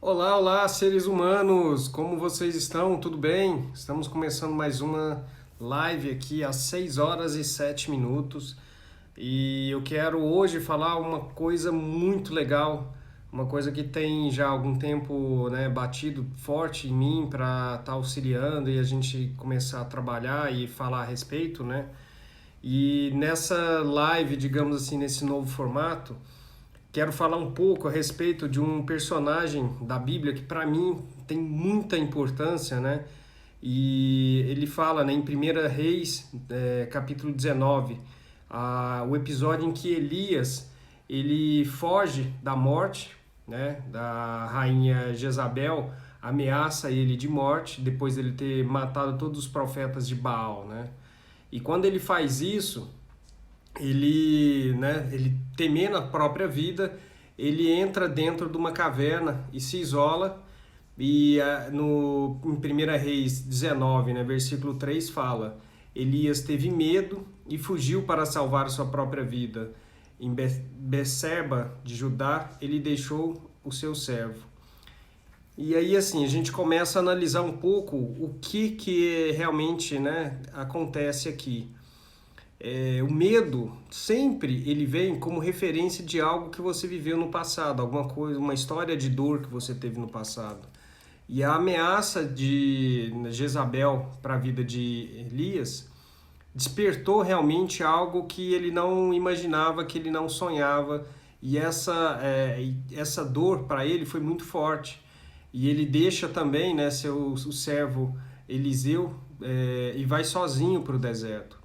Olá, olá, seres humanos! Como vocês estão? Tudo bem? Estamos começando mais uma live aqui às 6 horas e 7 minutos e eu quero hoje falar uma coisa muito legal, uma coisa que tem já algum tempo, né, batido forte em mim para estar auxiliando e a gente começar a trabalhar e falar a respeito, né? E nessa live, digamos assim, nesse novo formato, quero falar um pouco a respeito de um personagem da Bíblia que para mim tem muita importância, né? E ele fala, né, em 1 Reis, capítulo 19, o episódio em que Elias ele foge da morte, né, da rainha Jezabel, ameaça ele de morte depois dele ter matado todos os profetas de Baal, né? E quando ele faz isso, ele temendo a própria vida, ele entra dentro de uma caverna e se isola. E em 1 Reis 19, né, versículo 3 fala: Elias teve medo e fugiu para salvar sua própria vida. Em Beceba de Judá, ele deixou o seu servo. E aí, assim, a gente começa a analisar um pouco o que realmente, né, acontece aqui. O medo sempre ele vem como referência de algo que você viveu no passado, alguma coisa, uma história de dor que você teve no passado. E a ameaça de Jezabel para a vida de Elias despertou realmente algo que ele não imaginava, que ele não sonhava, e essa dor para ele foi muito forte. E ele deixa também, né, o servo Eliseu, e vai sozinho para o deserto.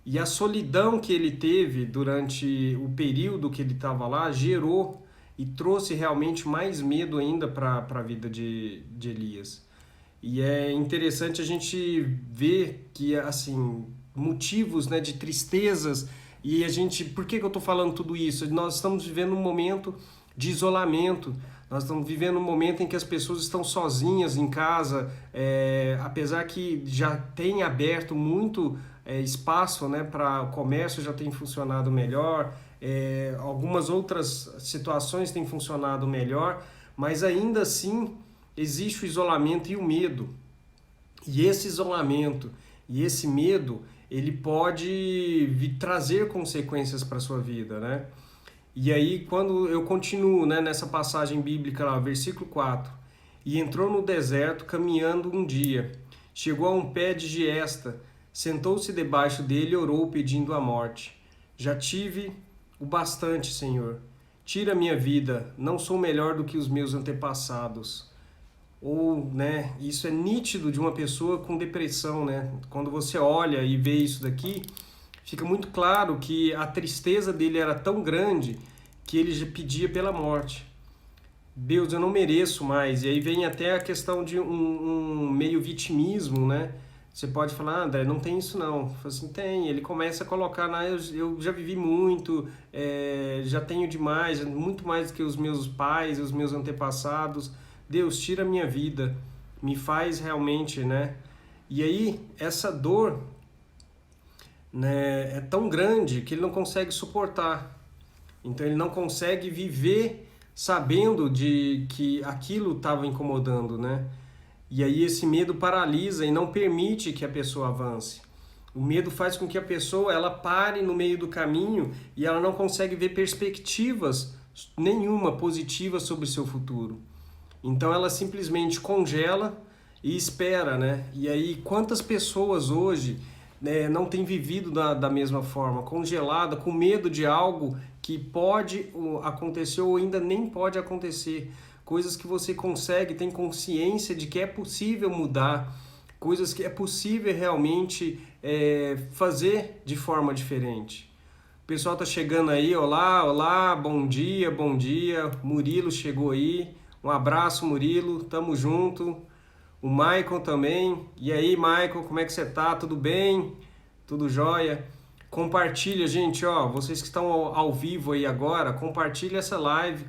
E a solidão que ele teve durante o período que ele estava lá gerou e trouxe realmente mais medo ainda para a vida de Elias. E é interessante a gente ver que, assim, motivos, né, de tristezas, e a gente, por que eu estou falando tudo isso? Nós estamos vivendo um momento de isolamento, nós estamos vivendo um momento em que as pessoas estão sozinhas em casa, apesar que já tem aberto muito espaço, né, para o comércio, já tem funcionado melhor, algumas outras situações têm funcionado melhor, mas ainda assim existe o isolamento e o medo. E esse isolamento e esse medo, ele pode trazer consequências para a sua vida, né? E aí, quando eu continuo, né, nessa passagem bíblica lá, versículo 4, e entrou no deserto caminhando um dia, chegou a um pé de giesta, sentou-se debaixo dele e orou pedindo a morte. Já tive o bastante, Senhor. Tira minha vida, não sou melhor do que os meus antepassados. Ou, né, isso é nítido de uma pessoa com depressão, né? Quando você olha e vê isso daqui, fica muito claro que a tristeza dele era tão grande que ele já pedia pela morte. Deus, eu não mereço mais. E aí vem até a questão de um meio vitimismo, né? Você pode falar, André, não tem isso não. Fala assim, tem. Ele começa a colocar, eu já vivi muito, já tenho demais, muito mais do que os meus pais, os meus antepassados. Deus, tira a minha vida, me faz realmente, né? E aí, essa dor, né, é tão grande que ele não consegue suportar. Então, ele não consegue viver sabendo de que aquilo estava incomodando, né? E aí esse medo paralisa e não permite que a pessoa avance. O medo faz com que a pessoa ela pare no meio do caminho e ela não consegue ver perspectivas nenhuma positiva sobre o seu futuro. Então ela simplesmente congela e espera, né? E aí quantas pessoas hoje, né, não têm vivido da mesma forma, congelada, com medo de algo que pode acontecer ou ainda nem pode acontecer. Coisas que você consegue, tem consciência de que é possível mudar, coisas que é possível realmente fazer de forma diferente. O pessoal tá chegando aí, olá, olá, bom dia, Murilo chegou aí, um abraço Murilo, tamo junto, o Michael também, e aí Michael, como é que você tá, tudo bem? Tudo jóia? Compartilha, gente, ó, vocês que estão ao vivo aí agora, compartilha essa live,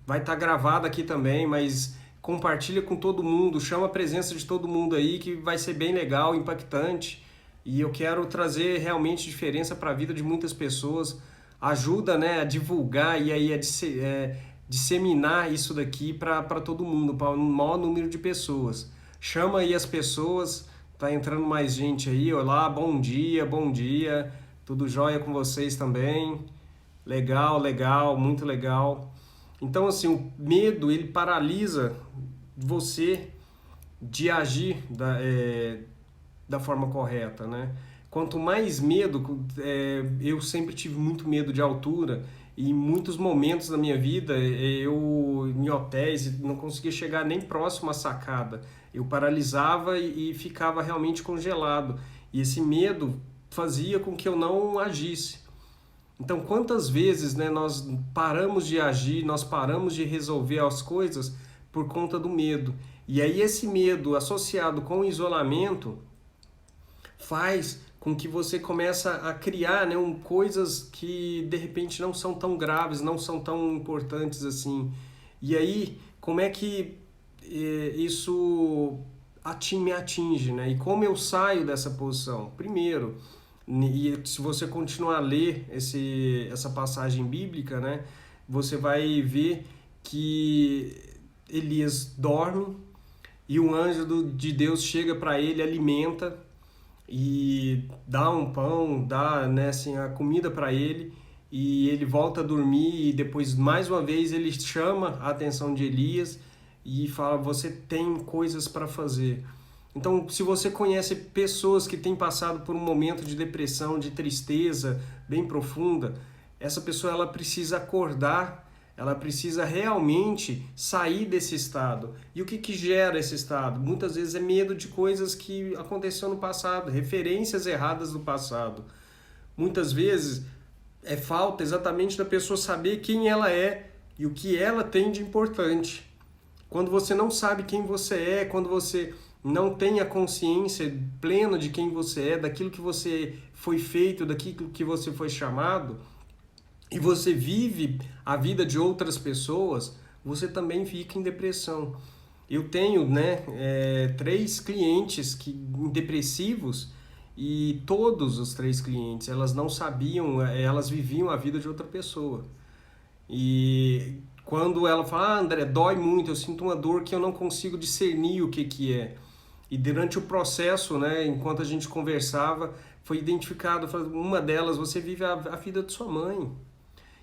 vai estar gravada aqui também, mas compartilha com todo mundo, chama a presença de todo mundo aí, que vai ser bem legal, impactante. E eu quero trazer realmente diferença para a vida de muitas pessoas. Ajuda, né, a divulgar e aí disseminar isso daqui para todo mundo, para o maior número de pessoas. Chama aí as pessoas, tá entrando mais gente aí. Olá, bom dia, tudo jóia com vocês também? Legal, legal, muito legal. Então, assim, o medo, ele paralisa você de agir da forma correta, né? Quanto mais medo, eu sempre tive muito medo de altura, e em muitos momentos da minha vida, eu em hotéis não conseguia chegar nem próximo à sacada. Eu paralisava e ficava realmente congelado. E esse medo fazia com que eu não agisse. Então, quantas vezes, né, nós paramos de agir, nós paramos de resolver as coisas por conta do medo. E aí esse medo associado com o isolamento faz com que você começa a criar, né, coisas que de repente não são tão graves, não são tão importantes assim. E aí, como é que isso me atinge, né? E como eu saio dessa posição? Primeiro, e se você continuar a ler essa passagem bíblica, né, você vai ver que Elias dorme e um anjo de Deus chega para ele, alimenta e dá um pão, dá, né, assim, a comida para ele, e ele volta a dormir, e depois mais uma vez ele chama a atenção de Elias e fala: você tem coisas para fazer. Então, se você conhece pessoas que têm passado por um momento de depressão, de tristeza bem profunda, essa pessoa ela precisa acordar, ela precisa realmente sair desse estado. E o que gera esse estado? Muitas vezes é medo de coisas que aconteceram no passado, referências erradas do passado. Muitas vezes é falta exatamente da pessoa saber quem ela é e o que ela tem de importante. Quando você não sabe quem você é, quando você não tem a consciência plena de quem você é, daquilo que você foi feito, daquilo que você foi chamado, e você vive a vida de outras pessoas, você também fica em depressão. Eu tenho, né, 3 clientes depressivos, e todos os 3 clientes, elas não sabiam, elas viviam a vida de outra pessoa. E quando ela fala: André, dói muito, eu sinto uma dor que eu não consigo discernir o que é. E durante o processo, né, enquanto a gente conversava, foi identificado, uma delas: você vive a vida de sua mãe.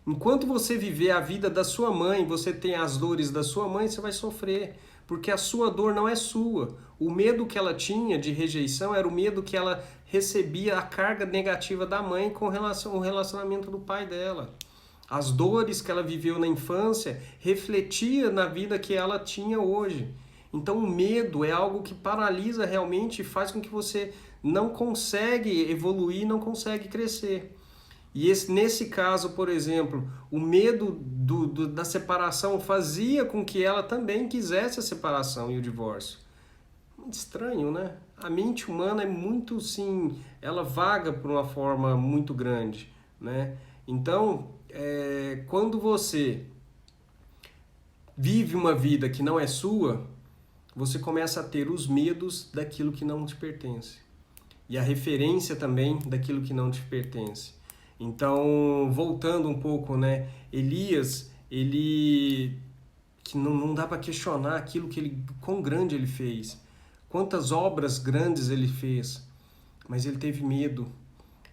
Enquanto você viver a vida da sua mãe, você tem as dores da sua mãe, você vai sofrer, porque a sua dor não é sua. O medo que ela tinha de rejeição era o medo que ela recebia a carga negativa da mãe com relação ao relacionamento do pai dela. As dores que ela viveu na infância refletia na vida que ela tinha hoje. Então o medo é algo que paralisa realmente e faz com que você não consegue evoluir, não consegue crescer. E nesse caso, por exemplo, o medo da separação fazia com que ela também quisesse a separação e o divórcio. Muito estranho, né? A mente humana é muito, sim, ela vaga por uma forma muito grande, né? Então, quando você vive uma vida que não é sua, você começa a ter os medos daquilo que não te pertence. E a referência também daquilo que não te pertence. Então, voltando um pouco, né? Elias, ele que não dá para questionar aquilo quão grande ele fez, quantas obras grandes ele fez, mas ele teve medo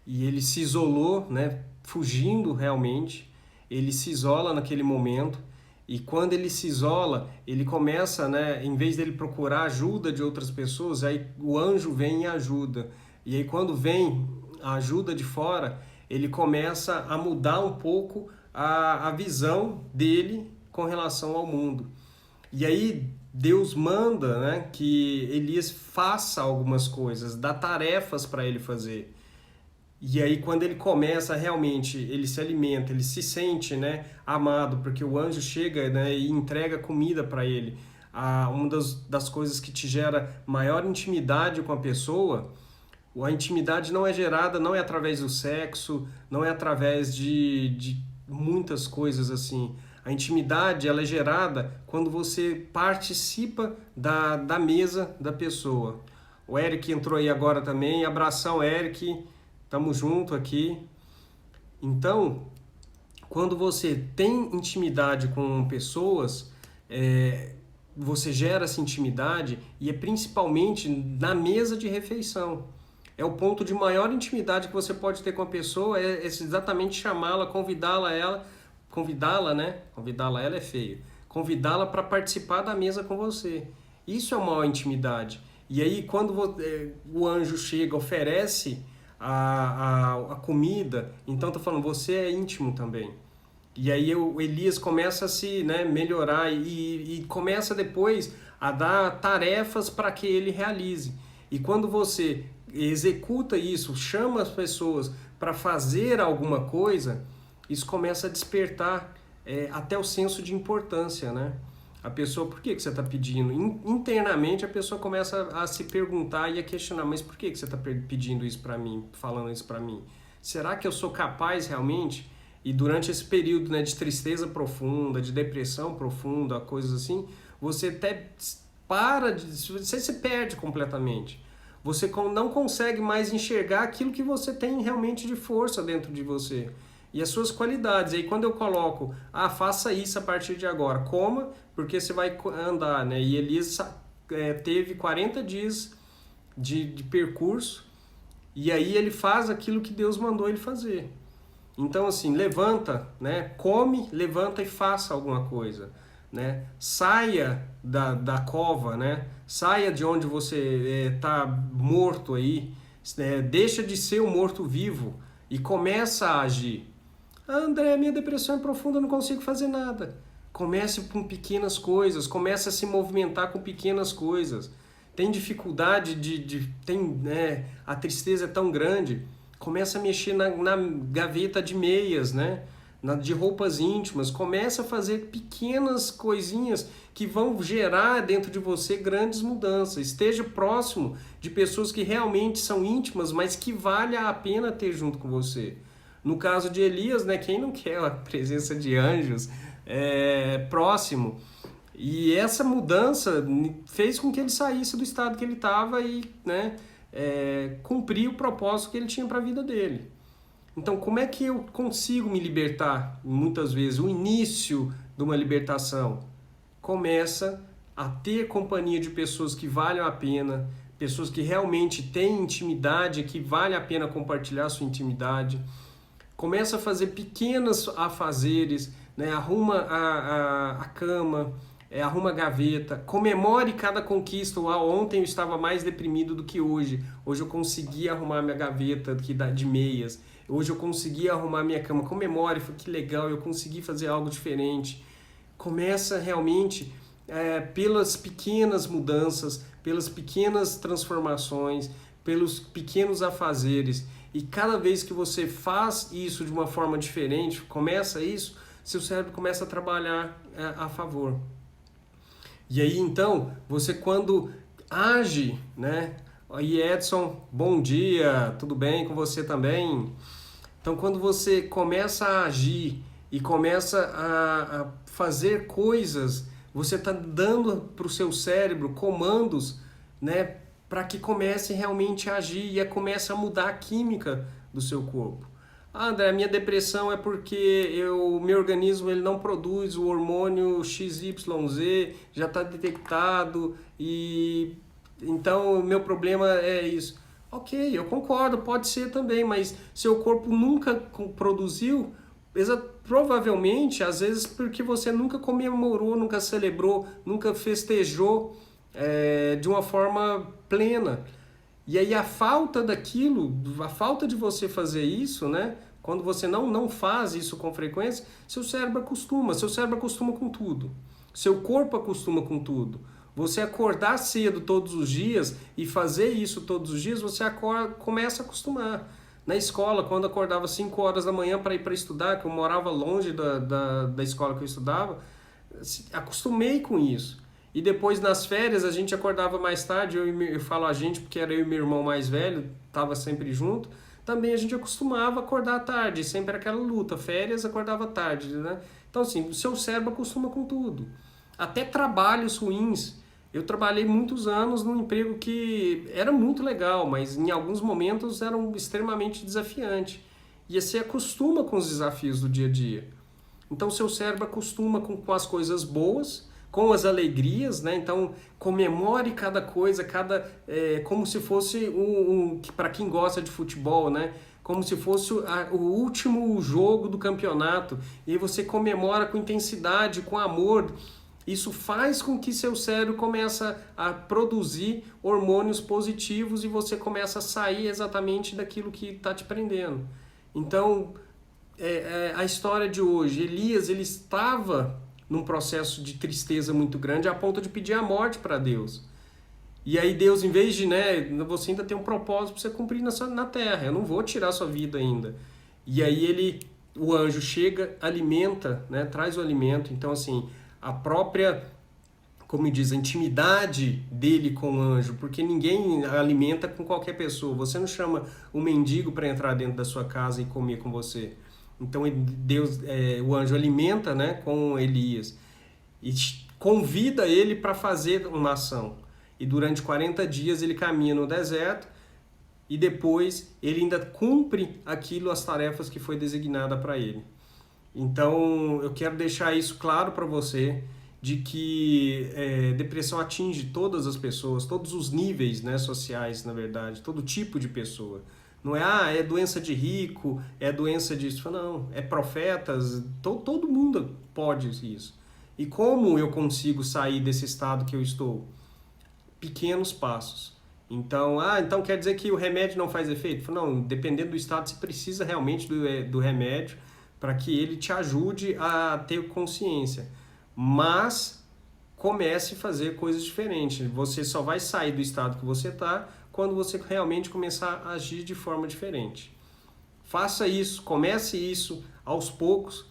e ele se isolou, né? Fugindo realmente, ele se isola naquele momento. E quando ele se isola, ele começa, né, em vez dele procurar ajuda de outras pessoas, aí o anjo vem e ajuda. E aí quando vem a ajuda de fora, ele começa a mudar um pouco a visão dele com relação ao mundo. E aí Deus manda, né, que Elias faça algumas coisas, dá tarefas para ele fazer. E aí quando ele começa realmente, ele se alimenta, ele se sente, né, amado, porque o anjo chega, né, e entrega comida para ele. Uma das coisas que te gera maior intimidade com a pessoa, a intimidade não é gerada, não é através do sexo, não é através de muitas coisas assim. A intimidade ela é gerada quando você participa da mesa da pessoa. O Eric entrou aí agora também, abração Eric, tamo junto aqui. Então, quando você tem intimidade com pessoas, você gera essa intimidade e é principalmente na mesa de refeição. É o ponto de maior intimidade que você pode ter com a pessoa, é exatamente chamá-la, convidá-la, né? Convidá-la, ela é feio. Convidá-la para participar da mesa com você. Isso é uma maior intimidade. E aí, quando o anjo chega, oferece a comida, então tá falando, você é íntimo também. E aí o Elias começa a se, né, melhorar e começa depois a dar tarefas para que ele realize. E quando você executa isso, chama as pessoas para fazer alguma coisa, isso começa a despertar até o senso de importância, né? A pessoa, por que você está pedindo? Internamente a pessoa começa a se perguntar e a questionar, mas por que você está pedindo isso para mim, falando isso para mim? Será que eu sou capaz realmente? E durante esse período, né, de tristeza profunda, de depressão profunda, coisas assim, você até você se perde completamente. Você não consegue mais enxergar aquilo que você tem realmente de força dentro de você. E as suas qualidades. E aí quando eu coloco, faça isso a partir de agora, coma, porque você vai andar, né? E Elias teve 40 dias de percurso, e aí ele faz aquilo que Deus mandou ele fazer. Então assim, levanta, né? Come, levanta e faça alguma coisa, né? Saia da cova, né? Saia de onde você está morto aí, deixa de ser um morto-vivo e começa a agir. André, minha depressão é profunda, eu não consigo fazer nada. Comece com pequenas coisas, comece a se movimentar com pequenas coisas. Tem dificuldade a tristeza é tão grande, começa a mexer na gaveta de meias, né? De roupas íntimas, começa a fazer pequenas coisinhas que vão gerar dentro de você grandes mudanças. Esteja próximo de pessoas que realmente são íntimas, mas que vale a pena ter junto com você. No caso de Elias, né, quem não quer a presença de anjos próximo? E essa mudança fez com que ele saísse do estado que ele estava e, né, cumprir o propósito que ele tinha para a vida dele. Então, como é que eu consigo me libertar? Muitas vezes, o início de uma libertação começa a ter companhia de pessoas que valem a pena, pessoas que realmente têm intimidade, que vale a pena compartilhar sua intimidade. Começa a fazer pequenos afazeres, né? Arruma a cama, arruma a gaveta, comemore cada conquista. Ontem eu estava mais deprimido do que hoje. Hoje eu consegui arrumar minha gaveta de meias. Hoje eu consegui arrumar minha cama. Comemore, que legal, eu consegui fazer algo diferente. Começa realmente pelas pequenas mudanças, pelas pequenas transformações, pelos pequenos afazeres. E cada vez que você faz isso de uma forma diferente, começa isso, seu cérebro começa a trabalhar a favor. E aí então, você quando age, né? Aí Edson, bom dia, tudo bem com você também? Então quando você começa a agir e começa a fazer coisas, você está dando para o seu cérebro comandos, né? Para que comece realmente a agir e comece a mudar a química do seu corpo. André, a minha depressão é porque o meu organismo ele não produz o hormônio XYZ, já está detectado e então o meu problema é isso. Ok, eu concordo, pode ser também, mas seu corpo nunca produziu, provavelmente, às vezes porque você nunca comemorou, nunca celebrou, nunca festejou de uma forma plena. E aí a falta daquilo, a falta de você fazer isso, né? Quando você não faz isso com frequência, seu cérebro acostuma com tudo. Seu corpo acostuma com tudo. Você acordar cedo todos os dias e fazer isso todos os dias, você começa a acostumar. Na escola, quando acordava 5 horas da manhã para ir para estudar, que eu morava longe da escola que eu estudava, acostumei com isso. E depois nas férias a gente acordava mais tarde, eu falo a gente porque era eu e meu irmão mais velho, estava sempre junto, também a gente acostumava a acordar tarde, sempre aquela luta, férias acordava tarde, né? Então assim, o seu cérebro acostuma com tudo. Até trabalhos ruins. Eu trabalhei muitos anos num emprego que era muito legal, mas em alguns momentos era extremamente desafiante. E você acostuma com os desafios do dia a dia. Então, seu cérebro acostuma com as coisas boas, com as alegrias, né? Então, comemore cada coisa, como se fosse para quem gosta de futebol, né? Como se fosse o último jogo do campeonato. E aí você comemora com intensidade, com amor. Isso faz com que seu cérebro comece a produzir hormônios positivos e você começa a sair exatamente daquilo que está te prendendo. Então, a história de hoje, Elias, ele estava num processo de tristeza muito grande a ponto de pedir a morte para Deus. E aí Deus, em vez de, você ainda tem um propósito para você cumprir na terra, eu não vou tirar sua vida ainda. E aí o anjo chega, alimenta, né, traz o alimento. Então, assim, a própria, como diz, a intimidade dele com o anjo, porque ninguém alimenta com qualquer pessoa. Você não chama um mendigo para entrar dentro da sua casa e comer com você. Então o anjo alimenta, né, com Elias e convida ele para fazer uma ação. E durante 40 dias ele caminha no deserto e depois ele ainda cumpre as tarefas que foi designada para ele. Então eu quero deixar isso claro para você, de que depressão atinge todas as pessoas, todos os níveis, né, sociais, na verdade, todo tipo de pessoa. Não é doença de rico, é doença disso. Não, é profetas, todo mundo pode isso. E como eu consigo sair desse estado que eu estou? Pequenos passos. Então quer dizer que o remédio não faz efeito? Não, dependendo do estado, você precisa realmente do remédio para que ele te ajude a ter consciência. Mas comece a fazer coisas diferentes. Você só vai sair do estado que você está quando você realmente começar a agir de forma diferente. Faça isso, comece isso aos poucos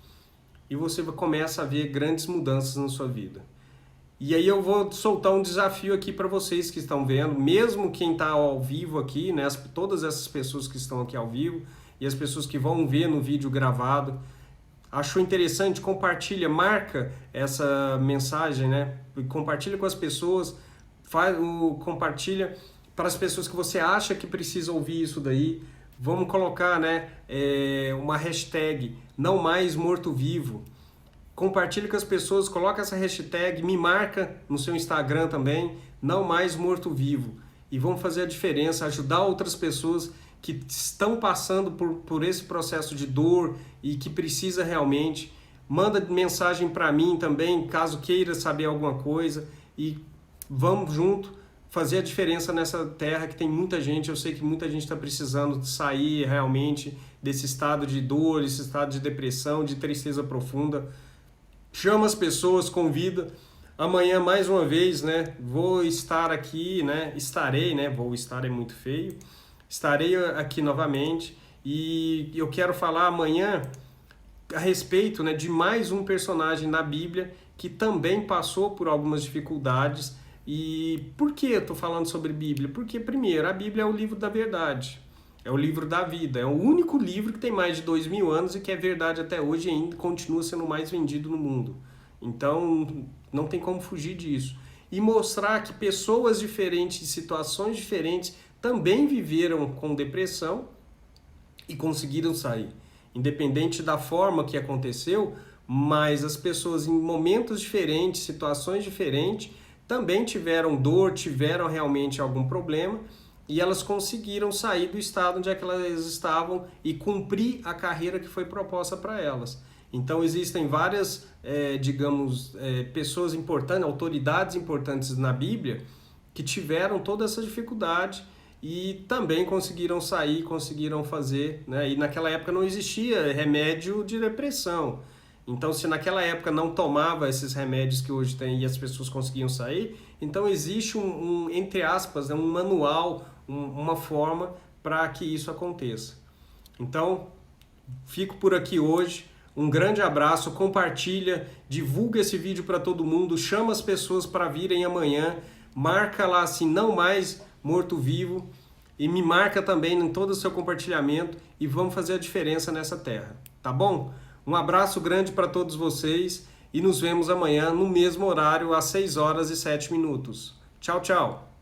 e você começa a ver grandes mudanças na sua vida. E aí eu vou soltar um desafio aqui para vocês que estão vendo, mesmo quem está ao vivo aqui, né, todas essas pessoas que estão aqui ao vivo e as pessoas que vão ver no vídeo gravado. Achou interessante? Compartilha, marca essa mensagem, né? Compartilha com as pessoas, compartilha para as pessoas que você acha que precisam ouvir isso daí. Vamos colocar, né, uma hashtag, não mais morto-vivo. Compartilhe com as pessoas, coloca essa hashtag, me marca no seu Instagram também, não mais morto-vivo. E vamos fazer a diferença, ajudar outras pessoas que estão passando por esse processo de dor e que precisa realmente. Manda mensagem para mim também, caso queira saber alguma coisa. E vamos junto fazer a diferença nessa terra que tem muita gente. Eu sei que muita gente está precisando sair realmente desse estado de dor, esse estado de depressão, de tristeza profunda. Chama as pessoas, convida. Amanhã, mais uma vez, né, vou estar aqui, né, estarei, né, vou estar é muito feio, estarei aqui novamente e eu quero falar amanhã a respeito, né, de mais um personagem na Bíblia que também passou por algumas dificuldades. E por que eu estou falando sobre Bíblia? Porque, primeiro, a Bíblia é o livro da verdade, é o livro da vida, é o único livro que tem mais de 2000 anos e que é verdade até hoje e ainda continua sendo o mais vendido no mundo. Então, não tem como fugir disso. E mostrar que pessoas diferentes, situações diferentes, também viveram com depressão e conseguiram sair. Independente da forma que aconteceu, mas as pessoas em momentos diferentes, situações diferentes, também tiveram dor, tiveram realmente algum problema e elas conseguiram sair do estado onde é que elas estavam e cumprir a carreira que foi proposta para elas. Então existem várias, pessoas importantes, autoridades importantes na Bíblia que tiveram toda essa dificuldade e também conseguiram sair, conseguiram fazer, né? E naquela época não existia remédio de depressão. Então, se naquela época não tomava esses remédios que hoje tem e as pessoas conseguiam sair, então existe entre aspas, um manual, uma forma para que isso aconteça. Então, fico por aqui hoje. Um grande abraço, compartilha, divulga esse vídeo para todo mundo, chama as pessoas para virem amanhã, marca lá assim, não mais morto-vivo, e me marca também em todo o seu compartilhamento e vamos fazer a diferença nessa terra, tá bom? Um abraço grande para todos vocês e nos vemos amanhã no mesmo horário às 6h07. Tchau, tchau!